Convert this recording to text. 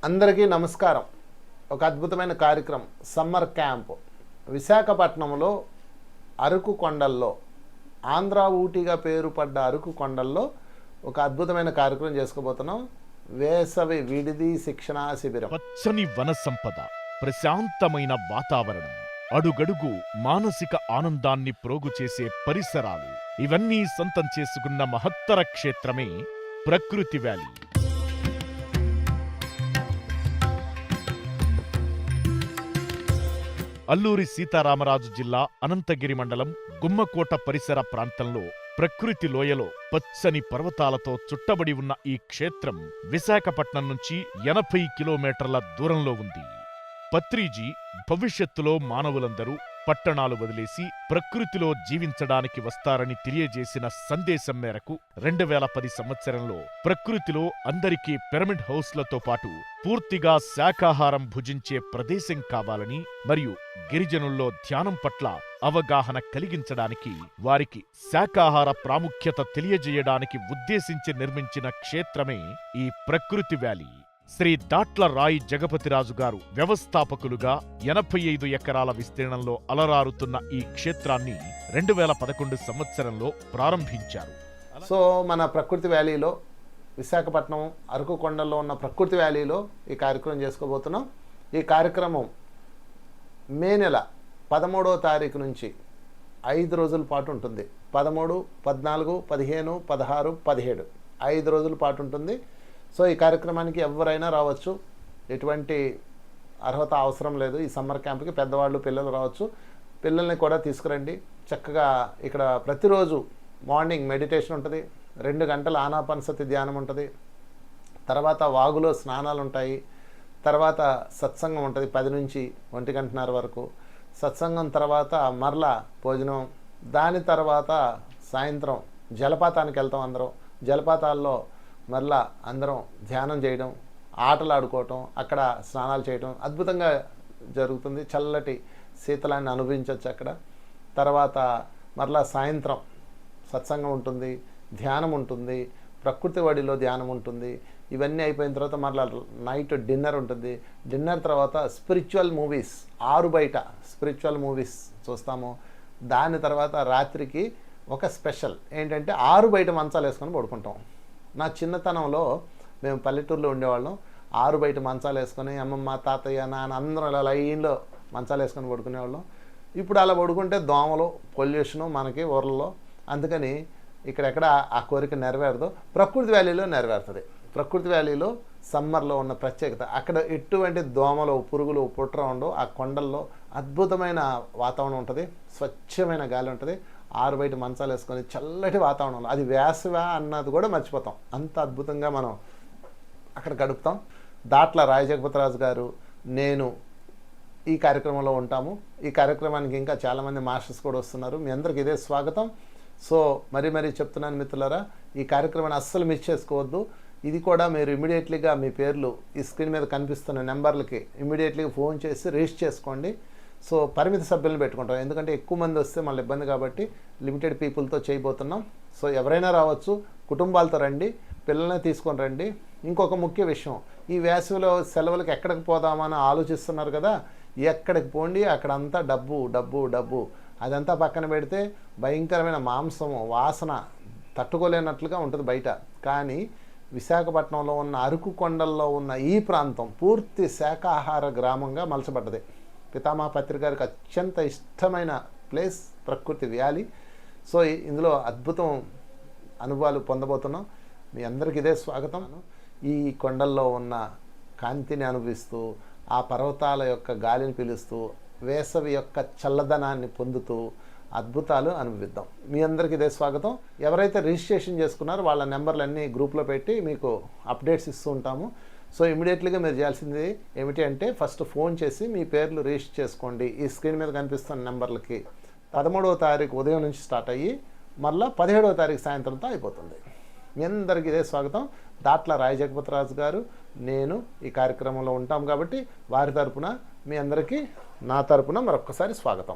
అందరికీ నమస్కారం. ఒక అద్భుతమైన కార్యక్రమం సమ్మర్ క్యాంప్ విశాఖపట్నంలో అరకు కొండల్లో, ఆంధ్ర ఊటీగా పేరు పడ్డ అరకు కొండల్లో ఒక అద్భుతమైన కార్యక్రమం చేసుకోబోతున్నాం. వేసవి విడిది శిక్షణా శిబిరం. పచ్చని వన సంపద, ప్రశాంతమైన వాతావరణం, అడుగడుగు మానసిక ఆనందాన్ని ప్రోగు చేసే పరిసరాలు, ఇవన్నీ సొంతం చేసుకున్న మహత్తర క్షేత్రమే ప్రకృతి వ్యాలీ. అల్లూరి సీతారామరాజు జిల్లా అనంతగిరి మండలం గుమ్మకోట పరిసర ప్రాంతంలో ప్రకృతి లోయలో పచ్చని పర్వతాలతో చుట్టబడి ఉన్న ఈ క్షేత్రం విశాఖపట్నం నుంచి 80 కిలోమీటర్ల దూరంలో ఉంది. పత్రిజీ భవిష్యత్తులో మానవులందరూ పట్టణాలు వదిలేసి ప్రకృతిలో జీవించడానికి వస్తారని తెలియజేసిన సందేశం మేరకు 2010 సంవత్సరంలో ప్రకృతిలో అందరికీ పిరమిడ్ హౌస్లతో పాటు పూర్తిగా శాకాహారం భుజించే ప్రదేశం కావాలని మరియు గిరిజనుల్లో ధ్యానం పట్ల అవగాహన కలిగించడానికి, వారికి శాకాహార ప్రాముఖ్యత తెలియజేయడానికి ఉద్దేశించి నిర్మించిన క్షేత్రమే ఈ ప్రకృతి వ్యాలీ. శ్రీ దాట్ల రాయి జగపతిరాజు గారు వ్యవస్థాపకులుగా 85 ఎకరాల విస్తీర్ణంలో అలరారుతున్న ఈ క్షేత్రాన్ని 2011 సంవత్సరంలో ప్రారంభించారు. సో మన ప్రకృతి వ్యాలీలో, విశాఖపట్నం అరకు కొండల్లో ఉన్న ప్రకృతి వ్యాలీలో ఈ కార్యక్రమం చేసుకోబోతున్నాం. ఈ కార్యక్రమం మే నెల 13వ తారీఖు నుంచి 5 రోజుల పాటు ఉంటుంది. 13, 14, 15, 16, 17 5 రోజుల పాటు ఉంటుంది. సో ఈ కార్యక్రమానికి ఎవరైనా రావచ్చు, ఎటువంటి అర్హత అవసరం లేదు. ఈ సమ్మర్ క్యాంప్కి పెద్దవాళ్ళు, పిల్లలు రావచ్చు. పిల్లల్ని కూడా తీసుకురండి. చక్కగా ఇక్కడ ప్రతిరోజు మార్నింగ్ మెడిటేషన్ ఉంటుంది, 2 గంటల ఆనాపానసతి ధ్యానం ఉంటుంది, తర్వాత వాగులో స్నానాలు ఉంటాయి, తర్వాత సత్సంగం ఉంటుంది 10 నుంచి 1 గంటన్నర వరకు. సత్సంగం తర్వాత మరలా భోజనం, దాని తర్వాత సాయంత్రం జలపాతానికి వెళ్తాం. అందరం జలపాతాల్లో మరలా అందరం ధ్యానం చేయడం, ఆటలు ఆడుకోవటం, అక్కడ స్నానాలు చేయడం అద్భుతంగా జరుగుతుంది. చల్లటి శీతలాన్ని అనుభవించవచ్చు అక్కడ. తర్వాత మరలా సాయంత్రం సత్సంగం ఉంటుంది, ధ్యానం ఉంటుంది, ప్రకృతి వడిలో ధ్యానం ఉంటుంది. ఇవన్నీ అయిపోయిన తర్వాత మరలా నైట్ డిన్నర్ ఉంటుంది. డిన్నర్ తర్వాత స్పిరిచువల్ మూవీస్, 6 బయట స్పిరిచువల్ మూవీస్ చూస్తాము. దాని తర్వాత రాత్రికి ఒక స్పెషల్ ఏంటంటే 6 బయట మంచాలు వేసుకొని పడుకుంటాం. నా చిన్నతనంలో మేము పల్లెటూరులో ఉండేవాళ్ళం. 6 బయట మంచాలు వేసుకొని అమ్మమ్మ, తాతయ్య, నాన్న అందరం ఇలా లైన్లో మంచాలు వేసుకొని పడుకునేవాళ్ళం. ఇప్పుడు అలా పడుకుంటే దోమలు, పొల్యూషను మనకి ఊర్లలో. అందుకని ఇక్కడెక్కడ ఆ కోరిక నెరవేరదు, ప్రకృతి వ్యాలీలో నెరవేరుతుంది. ప్రకృతి వ్యాలీలో సమ్మర్లో ఉన్న ప్రత్యేకత, అక్కడ ఎటువంటి దోమలు, పురుగులు, పుట్ర ఉండవు. ఆ కొండల్లో అద్భుతమైన వాతావరణం ఉంటుంది, స్వచ్ఛమైన గాలి ఉంటుంది. 6 బయట మంచాలు వేసుకొని చల్లటి వాతావరణంలో, అది వేసవా అన్నది కూడా మర్చిపోతాం, అంత అద్భుతంగా మనం అక్కడ గడుపుతాం. దాట్ల రాయి జగపతిరాజు గారు, నేను ఈ కార్యక్రమంలో ఉంటాము. ఈ కార్యక్రమానికి ఇంకా చాలామంది మాస్టర్స్ కూడా వస్తున్నారు. మీ అందరికి ఇదే స్వాగతం. సో మరీ చెప్తున్నాను మిత్రులారా, ఈ కార్యక్రమాన్ని అస్సలు మిస్ చేసుకోవద్దు. ఇది కూడా మీరు ఇమీడియట్లీగా మీ పేర్లు ఈ స్క్రీన్ మీద కనిపిస్తున్న నెంబర్లకి ఇమీడియట్లీగా ఫోన్ చేసి రిజిస్టర్ చేసుకోండి. సో పరిమిత సభ్యులను పెట్టుకుంటాం, ఎందుకంటే ఎక్కువ మంది వస్తే మళ్ళీ ఇబ్బంది కాబట్టి లిమిటెడ్ పీపుల్తో చేయబోతున్నాం. సో ఎవరైనా రావచ్చు, కుటుంబాలతో రండి, పిల్లల్ని తీసుకొని రండి. ఇంకొక ముఖ్య విషయం, ఈ వేసవిలో సెలవులకు ఎక్కడికి పోదామని ఆలోచిస్తున్నారు కదా, ఎక్కడికి పోండి, అక్కడంతా డబ్బు డబ్బు డబ్బు. అదంతా పక్కన పెడితే భయంకరమైన మాంసము వాసన తట్టుకోలేనట్లుగా ఉంటుంది బయట. కానీ విశాఖపట్నంలో ఉన్న అరకు కొండల్లో ఉన్న ఈ ప్రాంతం పూర్తి శాకాహార గ్రామంగా మలచబడ్డది. పితామహ పత్రి గారికి అత్యంత ఇష్టమైన ప్లేస్ ప్రకృతి వ్యాలీ. సో ఇందులో అద్భుతం అనుభవాలు పొందబోతున్నాం. మీ అందరికి ఇదే స్వాగతం. ఈ కొండల్లో ఉన్న కాంతిని అనుభవిస్తూ, ఆ పర్వతాల యొక్క గాలిని పీలుస్తూ, వేసవి యొక్క చల్లదనాన్ని పొందుతూ అద్భుతాలు అనుభవిద్దాం. మీ అందరికీ ఇదే స్వాగతం. ఎవరైతే రిజిస్ట్రేషన్ చేసుకున్నారో వాళ్ళ నెంబర్లన్నీ గ్రూప్లో పెట్టి మీకు అప్డేట్స్ ఇస్తూ ఉంటాము. సో ఇమీడియట్లీగా మీరు చేయాల్సింది ఏమిటి అంటే, ఫస్ట్ ఫోన్ చేసి మీ పేర్లు రిజిస్టర్ చేసుకోండి ఈ స్క్రీన్ మీద కనిపిస్తున్న నెంబర్లకి. 13వ తారీఖు ఉదయం నుంచి స్టార్ట్ అయ్యి మళ్ళీ 17వ తారీఖు సాయంత్రంతో అయిపోతుంది. మీ అందరికీ ఇదే స్వాగతం. దాట్ల రాయి జగపతిరాజు గారు, నేను ఈ కార్యక్రమంలో ఉంటాం కాబట్టి వారి తరపున మీ అందరికీ నా తరపున మరొక్కసారి స్వాగతం.